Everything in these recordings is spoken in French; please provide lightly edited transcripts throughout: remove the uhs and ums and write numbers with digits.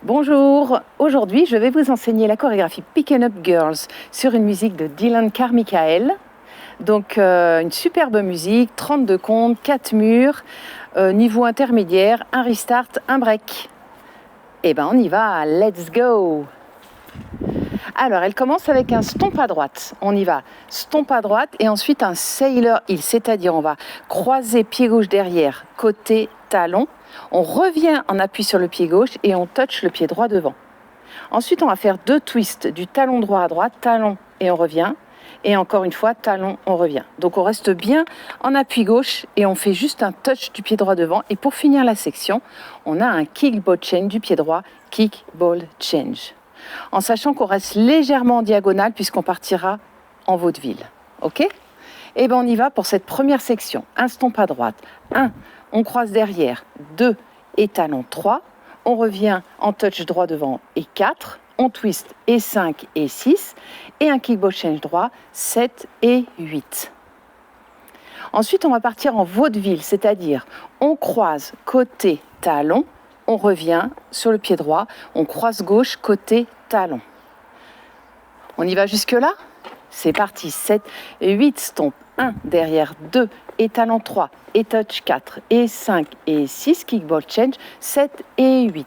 Bonjour, aujourd'hui je vais vous enseigner la chorégraphie Pickin' Up Girls sur une musique de Dylan Carmichael. Donc une superbe musique, 32 comptes, 4 murs, niveau intermédiaire, un restart, un break. Et ben on y va, let's go! Alors elle commence avec un stomp à droite, on y va, stomp à droite et ensuite un sailor heel, c'est-à-dire on va croiser pied gauche derrière, côté talon. On revient en appui sur le pied gauche et on touche le pied droit devant. Ensuite, on va faire 2 twists du talon droit à droite, talon et on revient. Et encore une fois, talon, on revient. Donc on reste bien en appui gauche et on fait juste un touch du pied droit devant. Et pour finir la section, on a un kick ball change du pied droit, kick ball change. En sachant qu'on reste légèrement en diagonale puisqu'on partira en vaudeville. Ok ? Et bien on y va pour cette première section. Un stomp à droite, 1. On croise derrière, 2 et talon 3. On revient en touch droit devant et 4. On twist et 5 et 6. Et un kick ball change droit, 7 et 8. Ensuite, on va partir en vaudeville, c'est-à-dire on croise côté talon. On revient sur le pied droit. On croise gauche côté talon. On y va jusque-là ? C'est parti, 7 et 8 stomp, 1 derrière 2 et talon 3 et touch 4 et 5 et 6, kick ball change, 7 et 8.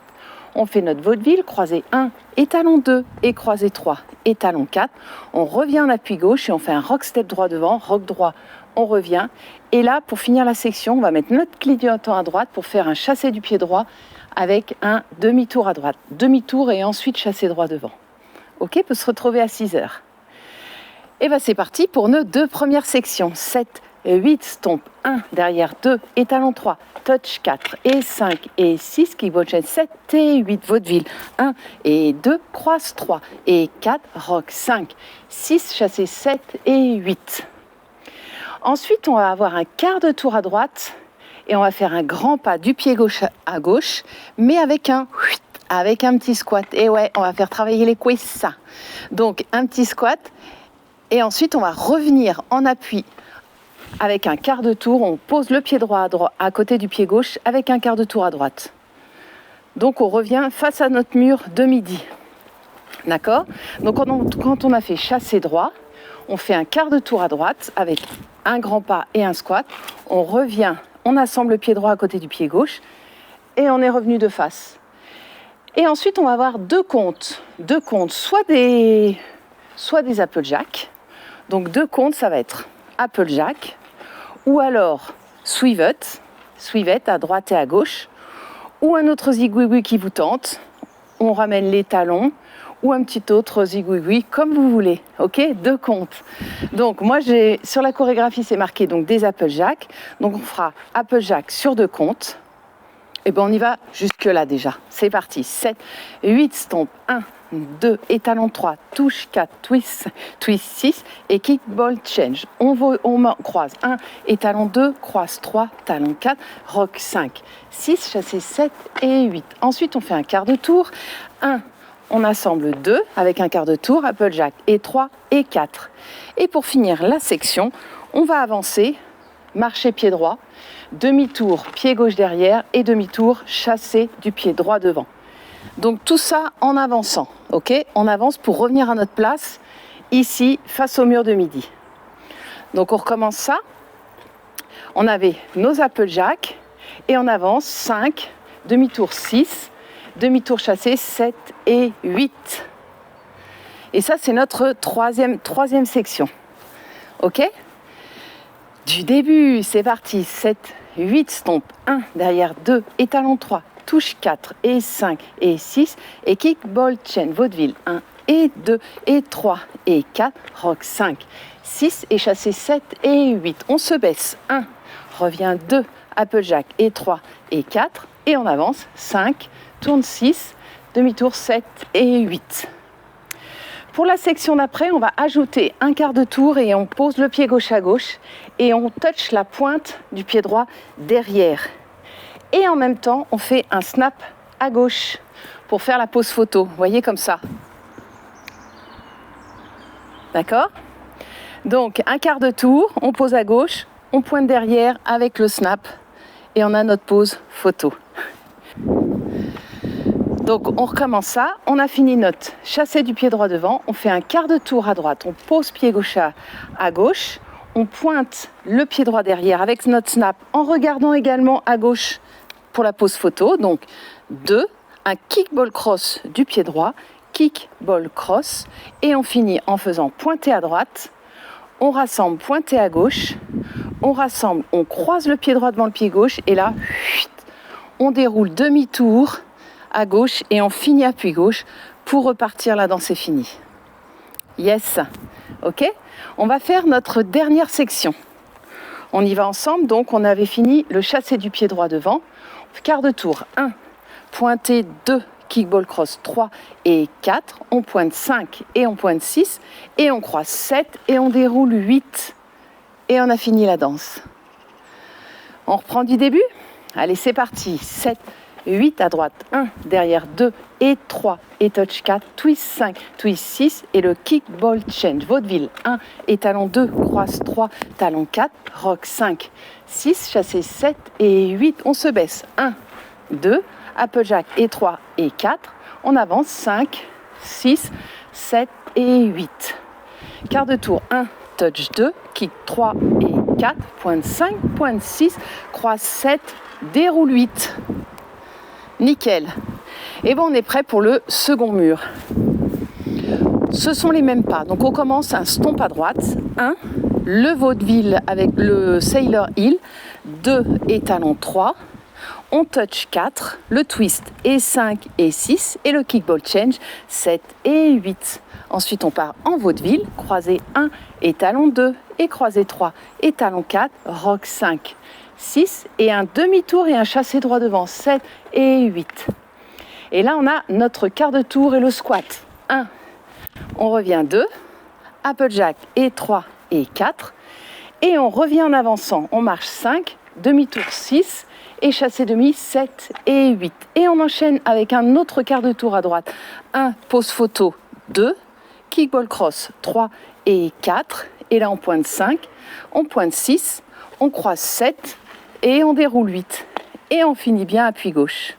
On fait notre vaudeville, croisé 1 et talon 2 et croisé 3 et talon 4. On revient en appui gauche et on fait un rock step droit devant, rock droit, on revient. Et là, pour finir la section, on va mettre notre clignotant à droite pour faire un chassé du pied droit avec un demi-tour à droite. Demi-tour et ensuite chassé droit devant. Ok, peut se retrouver à 6 heures. Et bien c'est parti pour nos 2 premières sections. 7 et 8 stomp, 1 derrière 2 et talon 3, touch 4 et 5 et 6, kick ball change 7 et 8, vaudeville 1 et 2, croise 3 et 4, rock 5, 6, chassé 7 et 8. Ensuite on va avoir un quart de tour à droite et on va faire un grand pas du pied gauche à gauche, mais avec un petit squat. Et ouais, on va faire travailler les cuisses. Donc un petit squat. Et ensuite, on va revenir en appui avec un quart de tour. On pose le pied droit à côté du pied gauche avec un quart de tour à droite. Donc, on revient face à notre mur de midi. D'accord ? Donc, quand on a fait chassé droit, on fait un quart de tour à droite avec un grand pas et un squat. On revient, on assemble le pied droit à côté du pied gauche et on est revenu de face. Et ensuite, on va avoir 2 comptes. 2 comptes, soit des Applejack. Donc 2 comptes, ça va être Applejack ou alors Swivet à droite et à gauche, ou un autre zigouigoui qui vous tente. On ramène les talons ou un petit autre zigouigoui comme vous voulez. Ok, 2 comptes. Donc moi sur la chorégraphie c'est marqué donc des Applejack. Donc on fera Applejack sur 2 comptes. Et bien on y va jusque là déjà. C'est parti. 7, 8 stomp, 1, 2 et talon 3, touche 4, twist 6 et kick ball change. On croise 1 et talon 2, croise 3, talon 4, rock 5, 6, chassé 7 et 8. Ensuite, on fait un quart de tour. 1, on assemble 2 avec un quart de tour, Applejack et 3 et 4. Et pour finir la section, on va avancer, marcher pied droit, demi-tour pied gauche derrière et demi-tour chassé du pied droit devant. Donc tout ça en avançant, ok ? On avance pour revenir à notre place, ici, face au mur de midi. Donc on recommence ça. On avait nos Applejack et on avance 5, demi-tour 6, demi-tour chassé 7 et 8. Et ça, c'est notre troisième section. Ok ? Du début, c'est parti. 7, 8, stomp, 1 derrière 2 et talon 3. Touche 4 et 5 et 6 et kick ball chain, vaudeville 1 et 2 et 3 et 4, rock 5, 6 et chassé 7 et 8. On se baisse 1, revient 2, Applejack et 3 et 4 et on avance 5, tourne 6, demi-tour 7 et 8. Pour la section d'après, on va ajouter un quart de tour et on pose le pied gauche à gauche et on touche la pointe du pied droit derrière. Et en même temps, on fait un snap à gauche pour faire la pose photo. Vous voyez comme ça. D'accord ? Donc, un quart de tour, on pose à gauche, on pointe derrière avec le snap et on a notre pose photo. Donc on recommence ça, on a fini notre chassé du pied droit devant, on fait un quart de tour à droite, on pose pied gauche à gauche, on pointe le pied droit derrière avec notre snap en regardant également à gauche pour la pose photo. Donc 2, un kick ball cross du pied droit, kick ball cross, et on finit en faisant pointer à droite, on rassemble pointer à gauche, on rassemble, on croise le pied droit devant le pied gauche et là, on déroule demi-tour à gauche et on finit appui gauche pour repartir, la danse est finie. Yes, ok. On va faire notre dernière section. On y va ensemble, donc on avait fini le chassé du pied droit devant. Quart de tour, 1, pointé 2, kick ball cross 3 et 4. On pointe 5 et on pointe 6 et on croise 7 et on déroule 8. Et on a fini la danse. On reprend du début. Allez, c'est parti. 7, 8 à droite, 1, derrière 2 et 3 et touch 4, twist 5, twist 6 et le kick ball change. Vaudeville 1 et talon 2, croise 3, talon 4, rock 5, 6, chassé 7 et 8. On se baisse 1, 2, applejack et 3 et 4. On avance 5, 6, 7 et 8. Quart de tour 1, touch 2, kick 3 et 4, pointe 5, pointe 6, croise 7, déroule 8. Nickel. Et bon, on est prêt pour le second mur. Ce sont les mêmes pas. Donc on commence un stomp à droite. 1, le vaudeville avec le sailor heel. 2 et talon 3. On touch 4, le twist et 5 et 6 et le kickball change 7 et 8. Ensuite on part en vaudeville, croisé 1 et talon 2 et croisé 3 et talon 4, rock 5. 6 et un demi-tour et un chassé droit devant, 7 et 8. Et là, on a notre quart de tour et le squat. 1, on revient 2, applejack et 3 et 4. Et on revient en avançant, on marche 5, demi-tour 6 et chassé demi 7 et 8. Et on enchaîne avec un autre quart de tour à droite. 1, pose photo 2, kickball cross 3 et 4. Et là, on pointe 5, on pointe 6, on croise 7 et on déroule 8. Et on finit bien appui gauche.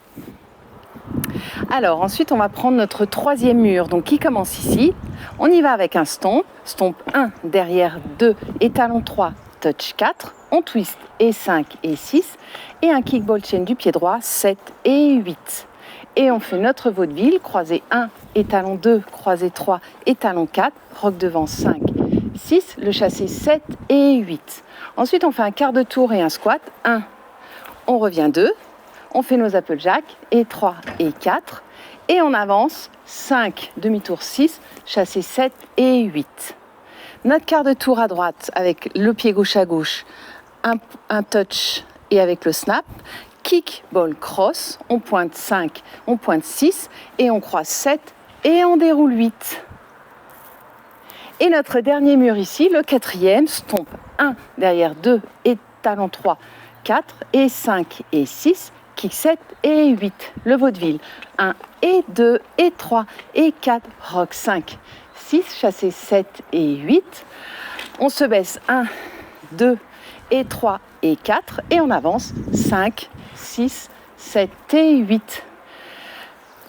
Alors ensuite, on va prendre notre troisième mur, donc qui commence ici. On y va avec un stomp. Stomp 1, derrière 2 et talon 3, touch 4. On twist et 5 et 6. Et un kickball chain du pied droit, 7 et 8. Et on fait notre vaudeville, croisé 1 et talon 2, croisé 3 et talon 4. Rock devant 5, 6, le chassé 7 et 8. Ensuite, on fait un quart de tour et un squat. 1, on revient 2, on fait nos applejacks et 3 et 4. Et on avance 5, demi-tour 6, chassé 7 et 8. Notre quart de tour à droite avec le pied gauche à gauche, un touch et avec le snap. Kick, ball, cross, on pointe 5, on pointe 6 et on croise 7 et on déroule 8. Et notre dernier mur ici, le quatrième, stomp 1, derrière 2 et talon 3, 4 et 5 et 6, kick 7 et 8. Le vaudeville, 1 et 2 et 3 et 4, rock 5, 6, chassé 7 et 8. On se baisse 1, 2 et 3 et 4 et on avance 5, 6, 7 et 8.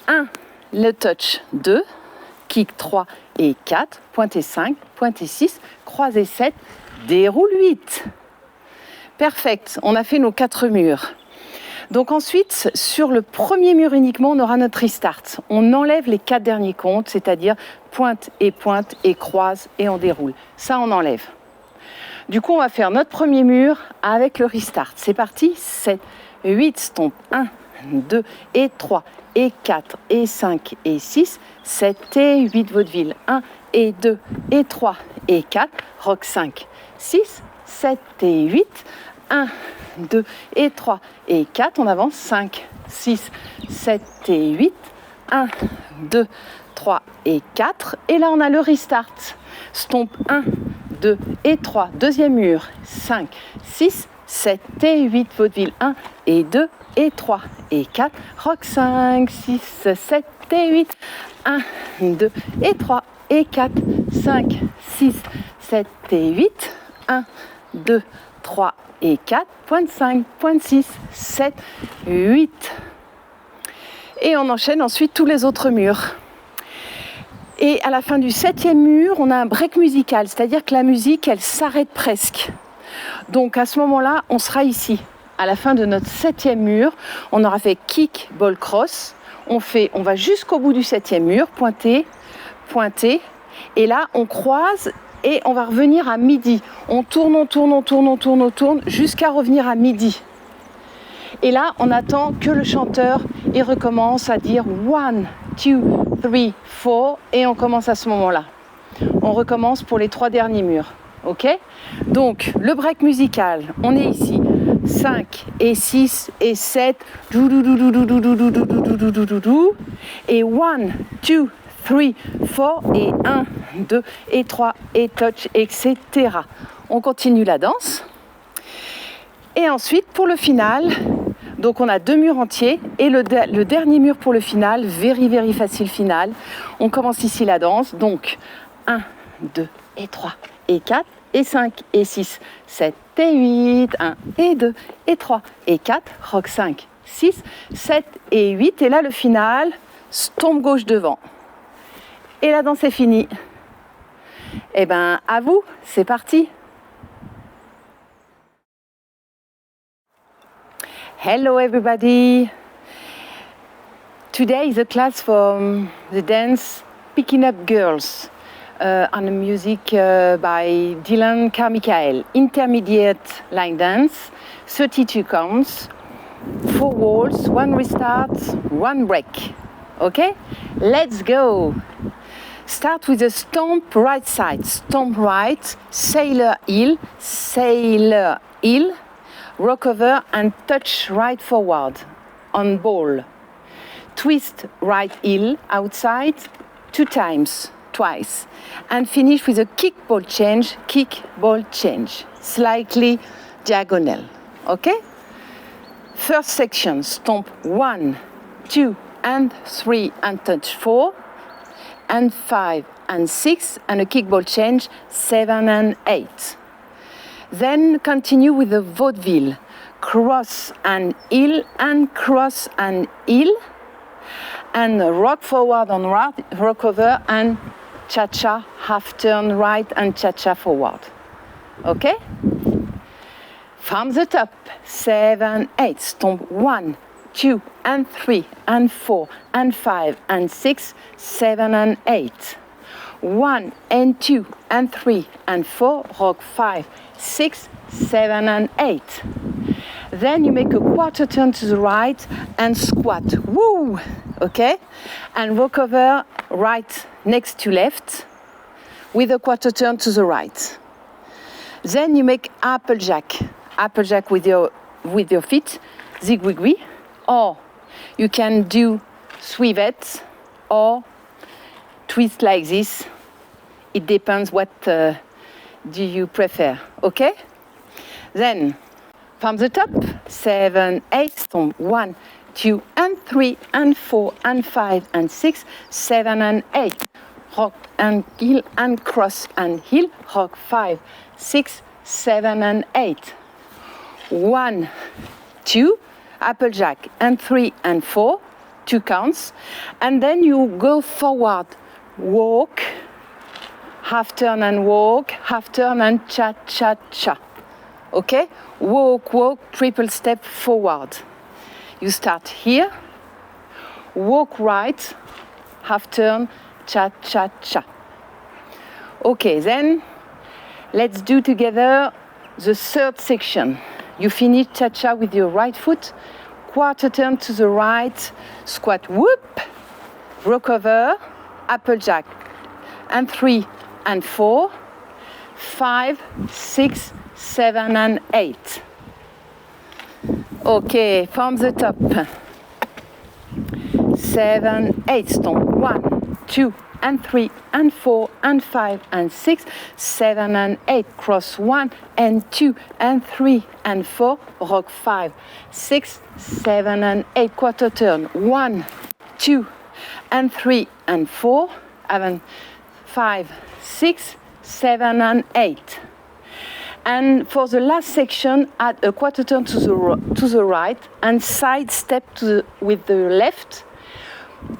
1, le touch 2, kick 3 et 4, pointé 5, pointé 6, croisé 7, déroule 8. Perfect, on a fait nos 4 murs. Donc ensuite, sur le premier mur uniquement, on aura notre restart. On enlève les 4 derniers comptes, c'est-à-dire pointe et croise et on déroule. Ça, on enlève. Du coup, on va faire notre premier mur avec le restart. C'est parti, 7, 8, stomp, 1, 2 et 3 et 4 et 5 et 6, 7 et 8 vaudeville, 1 et 2 et 3 et 4, rock 5, 6, 7 et 8, 1, 2 et 3 et 4, on avance 5, 6, 7 et 8, 1, 2, 3 et 4, et là on a le restart, stomp 1, 2 et 3, deuxième mur, 5, 6, 7 et 8, vaudeville, 1 et 2 et 3 et 4, rock 5, 6, 7 et 8, 1, 2 et 3 et 4, 5, 6, 7 et 8, 1, 2, 3 et 4, pointe 5, pointe 6, 7, 8. Et on enchaîne ensuite tous les autres murs. Et à la fin du 7e mur, on a un break musical, c'est-à-dire que la musique, elle s'arrête presque. Donc à ce moment-là, on sera ici. À la fin de notre 7e mur, on aura fait kick, ball, cross. On va jusqu'au bout du 7e mur, pointer, pointer. Et là, on croise et on va revenir à midi. On tourne, on tourne, on tourne, on tourne, on tourne, jusqu'à revenir à midi. Et là, on attend que le chanteur il recommence à dire 1, 2, 3, 4 et on commence à ce moment-là. On recommence pour les 3 derniers murs. Ok ? Donc, le break musical, on est ici. 5 et 6 et 7. Et 1, 2, 3, 4 et 1, 2 et 3 et touch, etc. On continue la danse. Et ensuite, pour le final, donc on a 2 murs entiers et le dernier mur pour le final, very facile final. On commence ici la danse, donc 1, 2 et 3 et 4 et 5 et 6, 7 et 8, 1 et 2 et 3 et 4, rock 5, 6, 7 et 8. Et là le final, stomp gauche devant. Et la danse est finie. Et ben à vous, c'est parti. Hello everybody! Today is a class from the dance Picking Up Girls on the music by Dylan Carmichael. Intermediate line dance, 32 counts, 4 walls, 1 restart, 1 break. Okay? Let's go! Start with a stomp right side, stomp right, sailor heel, rock over and touch right forward on ball. Twist right heel outside 2 times, twice. And finish with a kick ball change, slightly diagonal. Okay? First section, stomp 1, 2 and 3 and touch 4 and 5 and 6 and a kick ball change 7 and 8. Then continue with the vaudeville, cross and heel and cross and heel, and rock forward on right, rock over and cha-cha, half turn right and cha-cha forward. Okay? From the top, 7, 8, stomp 1, 2 and 3 and 4 and 5 and 6, 7 and 8. 1 and 2 and 3 and 4, rock 5, 6, 7 and 8. Then you make a quarter turn to the right and squat. Woo! Okay? And walk over right next to left with a quarter turn to the right. Then you make applejack. Applejack with your feet, zigwigwi. Or you can do suivette or twist like this. It depends what do you prefer, okay? Then, from the top, 7, 8, stomp 1, 2 and 3 and 4 and 5 and 6, 7 and 8. Rock and heel and cross and heel, rock 5, 6, 7 and 8. 1, 2, applejack and 3 and 4, 2 counts. And then you go forward, walk, half turn and walk, half turn and cha-cha-cha. Okay? Walk, walk, triple step forward. You start here, walk right, half turn, cha-cha-cha. Okay, then let's do together the third section. You finish cha-cha with your right foot, quarter turn to the right, squat whoop, rock over, applejack, and 3 and 4, 5, 6, 7 and 8. Okay, from the top. 7, 8, stomp 1, 2 and 3 and 4 and 5 and 6, 7 and 8, cross 1 and 2 and 3 and 4, rock 5, 6, 7 and 8, quarter turn 1, 2 and 3 and 4, 5, 6, 7 and 8. And for the last section, add a quarter turn to the right and side step with the left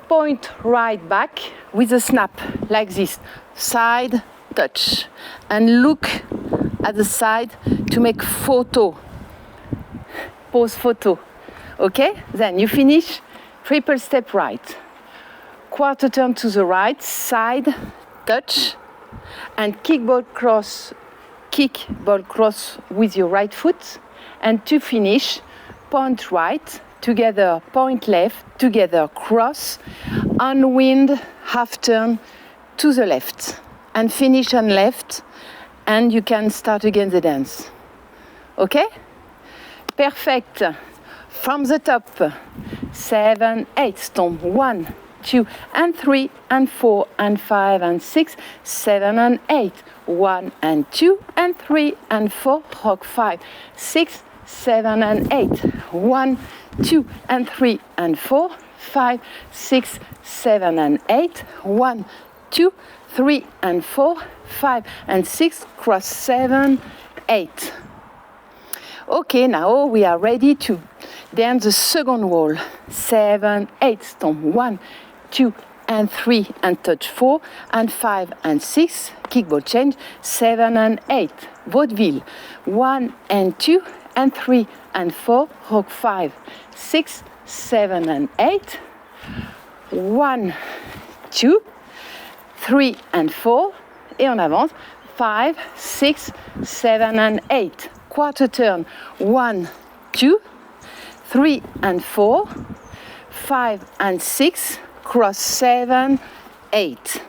point right back with a snap like this, side touch, and look at the side to make photo, pose photo. Okay, then you finish triple step right, quarter turn to the right, side touch, and kick ball cross with your right foot. And to finish, point right, together point left, together cross, unwind, half turn to the left, and finish on left, and you can start again the dance. Okay? Perfect. From the top, 7, 8, stomp, 1, 2, and 3, and 4, and 5, and 6, 7, and 8, 1, and 2, and 3, and 4, rock 5, 6, 7, and 8, 1, 2, and 3, and 4, 5, 6, 7, and 8, 1, 2, 3, and 4, 5, and 6, cross 7, 8. Okay, now we are ready to dance the second wall. 7, 8, stomp, 1, 2, and 3, and touch 4, and 5, and 6, kickball change, 7 and 8, vaudeville, 1 and 2, and 3, and 4, rock 5, 6, 7, and 8, 1, 2, 3, and 4, et on avance, 5, 6, 7, and 8, quarter turn, 1, 2, 3, and 4, 5, and 6, cross 7, 8.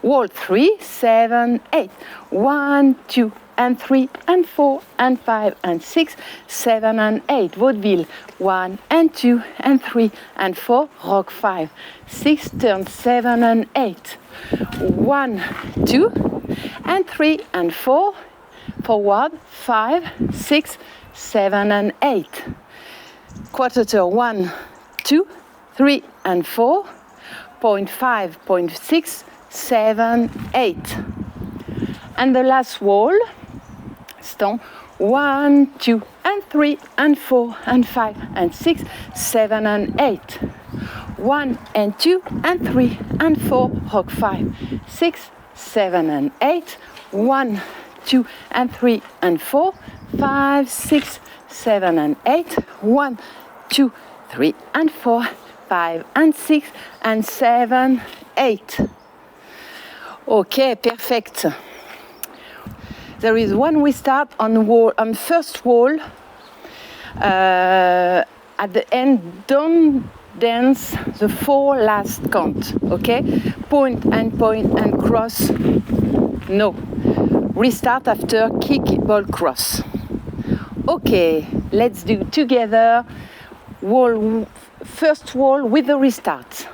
Wall 3, 7, 8. 1, 2, and 3, and 4, and 5, and 6, 7, and 8. Vaudeville, 1, and 2, and 3, and 4. Rock 5, 6, turn 7, and 8. 1, 2, and 3, and 4. Forward, 5, 6, 7, and 8. Quarter turn, 1, 2, 3, and 4. Point 5, point 6, 7, 8. And the last wall, stomp, 1, 2, and 3, and 4, and 5, and 6, 7, and 8. 1, and 2, and 3, and 4, rock 5, 6, 7, and 8. 1, 2, and 3, and 4, 5, 6, 7, and 8. 1, 2, 3, and 4, 5, and 6, and 7, 8. Okay, perfect. There is one we start on wall, on first wall. At the end, don't dance the 4 last count, okay? Point and cross, no. Restart after kick, ball, cross. Okay, let's do together wall, first wall with the restart.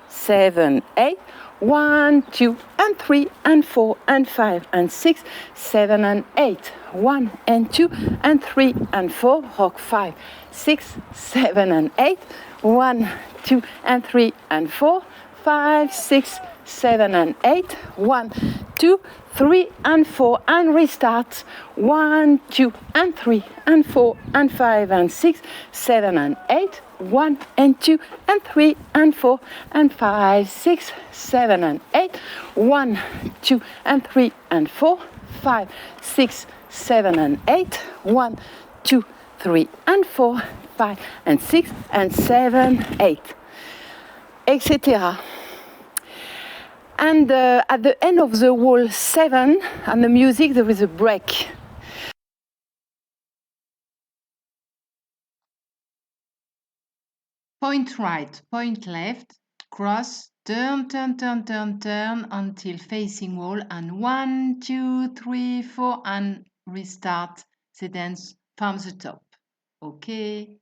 7, 8. 1, 2, and 3, and 4, and 5, and 6, 7, and 8. 1, and 2, and 3, and 4, rock 5, 6, 7, and 8. 1, 2, and 3, and 4, 5, 6, 7, and 8. 1, 2, 3, and 4, and restart. 1, 2, and 3, and 4, and 5, and 6, 7, and 8. 1, and 2, and 3, and 4, and 5, 6, 7, and 8. 1, 2, and 3, and 4, 5, 6, 7, and 8. 1, 2, 3, and 4, 5, and 6, and 7, 8, etc. And at the end of the wall 7, on the music, there is a break. Point right, point left, cross, turn, turn, turn, turn, turn until facing wall, and 1, 2, 3, 4, and restart the dance from the top. Okay.